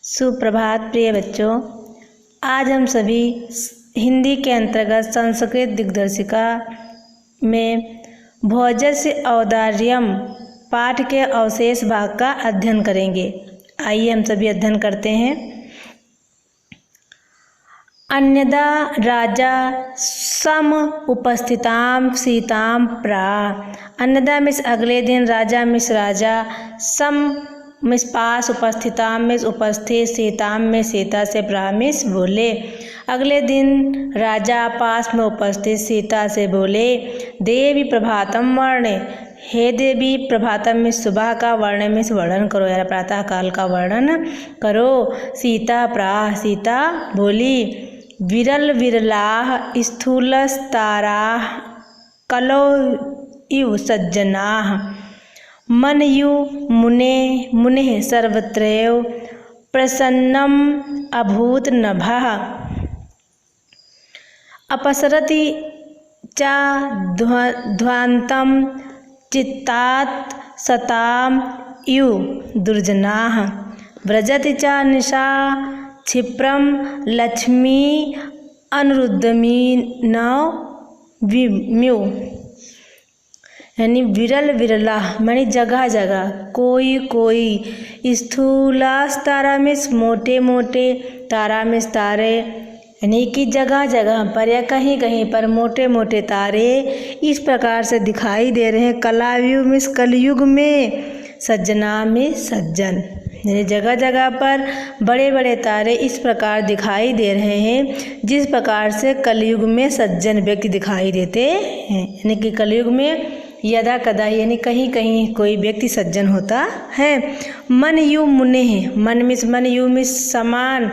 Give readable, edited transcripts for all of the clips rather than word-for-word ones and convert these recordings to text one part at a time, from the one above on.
सुप्रभात प्रिय बच्चों, आज हम सभी हिंदी के अंतर्गत संस्कृत दिग्दर्शिका में भोजस्य औदार्यम पाठ के अवशेष भाग का अध्ययन करेंगे। आइए हम सभी अध्ययन करते हैं। अन्यदा राजा सम उपस्थिताम सीताम प्रा। अन्यदा मिस अगले दिन राजा मिस राजा सम मिस पास उपस्थिताम मिस उपस्थित सीताम में सीता से प्रा मिस बोले। अगले दिन राजा पास में उपस्थित सीता से बोले, देवी प्रभातम वर्ण। हे देवी, प्रभातम में सुबह का, वर्ण में वर्णन करो, यार प्रातः काल का वर्णन करो। सीता प्रा, सीता बोली, विरल विरलाः स्थूलस्ताराः कलौ इव सज्जनाः मनयु मुने मुनेः सर्वत्रैव प्रसन्नम अभूत नभः। अपसरति च ध्वान्तं चित्तात् सताम इव दुर्जनाः। व्रजति च निशा क्षिप्रम लक्ष्मी अनुरुद्धमी नव विम्यु। यानी विरल विरला मानी जगह जगह, कोई कोई, स्थूलास्तारा में मोटे मोटे, तारा में तारे, यानी कि जगह जगह पर या कहीं कहीं पर मोटे मोटे तारे इस प्रकार से दिखाई दे रहे हैं। कलायुग में, कलयुग में, सज्जना में सज्जन, यानी जगह जगह पर बड़े बड़े तारे इस प्रकार दिखाई दे रहे हैं जिस प्रकार से कलयुग में सज्जन व्यक्ति दिखाई देते हैं। यानी कि कलयुग में यदा कदा यानी कहीं कहीं कोई व्यक्ति सज्जन होता है। मन यु मुने है, मन मिस मन यु मिस समान,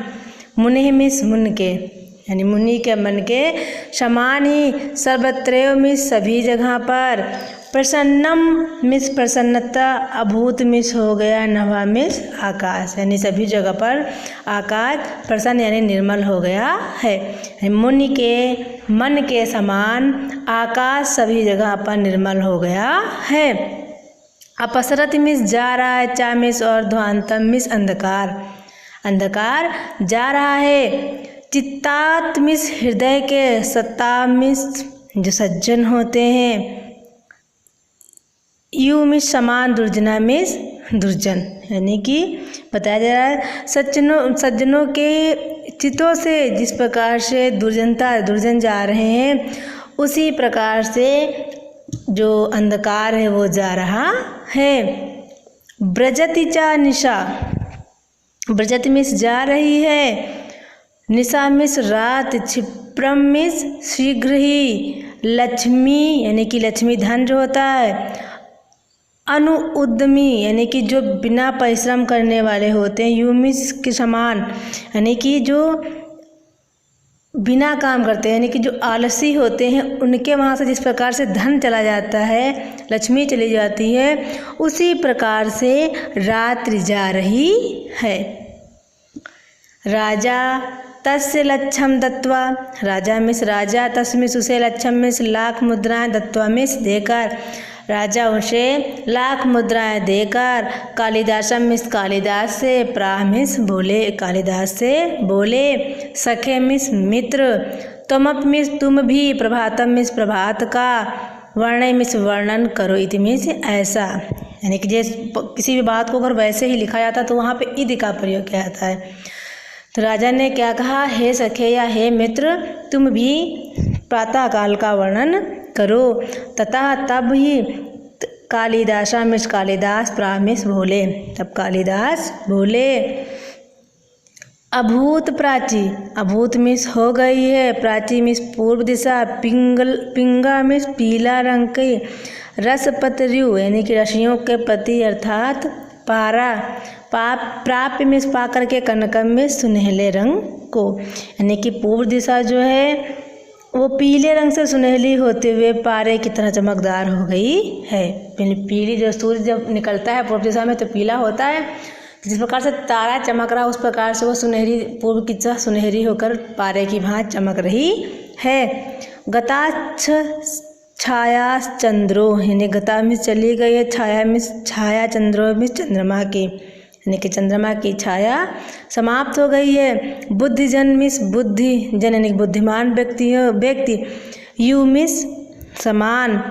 मुने मिस मुन के, यानी मुनि के मन के समान ही, सर्वत्रैव मिस सभी जगह पर, प्रसन्नम मिस प्रसन्नता, अभूत मिस हो गया, नभा मिस आकाश, यानी सभी जगह पर आकाश प्रसन्न यानी निर्मल हो गया है। मुनि के मन के समान आकाश सभी जगह पर निर्मल हो गया है। अपसरत मिस जा रहा है, चा मिस और ध्वांतम मिस अंधकार, अंधकार जा रहा है। चित्तात मिस हृदय के, सत्ता मिस जो सज्जन होते हैं, यू मिस समान, दुर्जना मिस दुर्जन, यानी कि बताया जा रहा है सज्जनों के चित्तों से जिस प्रकार से दुर्जन जा रहे हैं उसी प्रकार से जो अंधकार है वो जा रहा है। ब्रजति चा निशा, ब्रजति मिस जा रही है, निशा मिस रात, क्षिप्रम मिस शीघ्र ही, लक्ष्मी यानी कि लक्ष्मी धन जो होता है, अनुउद्यमी यानी कि जो बिना परिश्रम करने वाले होते हैं, यूमिस के समान यानी कि जो बिना काम करते हैं, यानी कि जो आलसी होते हैं उनके वहाँ से जिस प्रकार से धन चला जाता है, लक्ष्मी चली जाती है, उसी प्रकार से रात्रि जा रही है। राजा तस्य लक्षम दत्वा, राजा मिस राजा, तस्मिस उसे लक्षम मिस लाख मुद्राएं दत्वा मिस देकर, राजा उसे लाख मुद्राएं देकर, कालिदासम मिस कालिदास से, प्राह मिस बोले, कालिदास से बोले, सखे मिस मित्र, तुमअप मिस तुम भी, प्रभातम मिस प्रभात का, वर्ण मिस वर्णन करो, इति मिस ऐसा, यानी कि जैसे किसी भी बात को अगर वैसे ही लिखा जाता तो वहाँ पे इति का प्रयोग किया जाता है। तो राजा ने क्या कहा, हे सखे या हे मित्र, तुम भी प्रातः काल का वर्णन करो। तथा तब ही कालिदासा मिस कालिदास प्रामिस बोले, तब कालिदास बोले, अभूत प्राची, अभूत मिस हो गई है, प्राची मिस पूर्व दिशा, पिंगा मिस पीला रंग के, रसपतरु यानी कि रसियों के पति अर्थात पारा, प्राप्य मिस पा करके, कनकम में सुनहले रंग को, यानी कि पूर्व दिशा जो है वो पीले रंग से सुनहली होते हुए पारे की तरह चमकदार हो गई है। पीली जो सूर्य जब निकलता है पूर्व दिशा में तो पीला होता है, जिस प्रकार से तारा चमक रहा उस प्रकार से वो सुनहरी पूर्व की तरह सुनहरी होकर पारे की भांति चमक रही है। गताच्छ छाया चंद्रो, यानी गता में चली गई है, छाया में छाया, चंद्रो में चंद्रमा की, यानी कि चंद्रमा की छाया समाप्त हो गई है। बुद्धिजन मीन्स बुद्धिजन यानी बुद्धिमान व्यक्ति। यु मीन्स समान।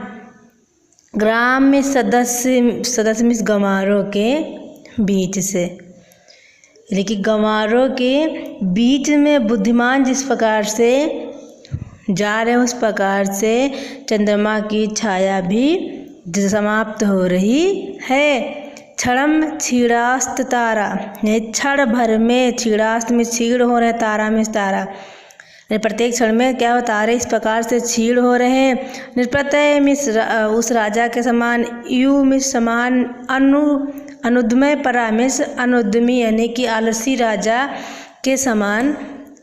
ग्राम में सदस्य मीन्स गंवारों के बीच से, यानी कि गंवारों के बीच में बुद्धिमान जिस प्रकार से जा रहे हैं उस प्रकार से चंद्रमा की छाया भी समाप्त हो रही है। क्षणम क्षीणास्त तारा, क्षण भर में, क्षीणास्त में क्षीण हो रहे, तारा में तारा, प्रत्येक क्षण में क्या हो, तारे इस प्रकार से क्षीण हो रहे हैं। निष्प्रत्यय मिस उस राजा के समान, यु मिस समान, अनुद्मय परा मिस अनुद्यमी यानी कि आलसी राजा के समान,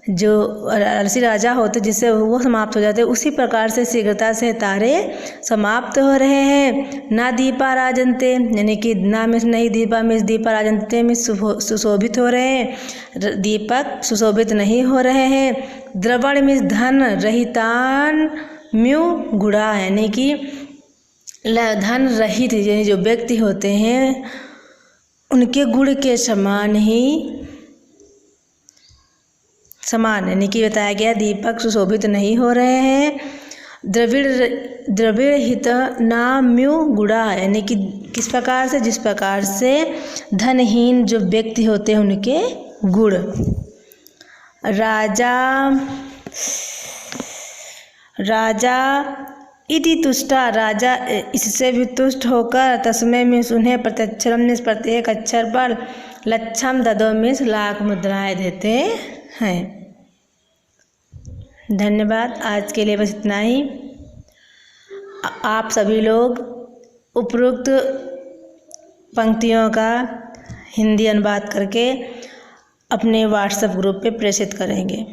जो आलसी राजा होते जिससे वो समाप्त हो जाते, उसी प्रकार से शीघ्रता से तारे समाप्त हो रहे हैं। ना दीपा राजनते यानी कि ना मिस नहीं, दीपा मिस दीपा राजनते मिस सुशोभित हो रहे हैं, दीपक सुशोभित नहीं हो रहे हैं। द्रवण मिस धन रहितान म्यू गुड़ा यानी कि धन रहित यानी जो व्यक्ति होते हैं उनके गुण के समान यानी कि बताया गया दीपक सुशोभित नहीं हो रहे हैं। द्रविड़ हित नाम्यु गुड़ा यानी कि किस प्रकार से, जिस प्रकार से धनहीन जो व्यक्ति होते हैं उनके गुण। राजा इति तुष्टा, राजा इससे भी तुष्ट होकर, तस्मै में उन्हें प्रत्यक्षरम में प्रत्येक अक्षर पर, लक्षम ददो में लाख मुद्राएं देते हैं। धन्यवाद। आज के लिए बस इतना ही। आप सभी लोग उपरोक्त पंक्तियों का हिंदी अनुवाद करके अपने व्हाट्सएप ग्रुप पे प्रेषित करेंगे।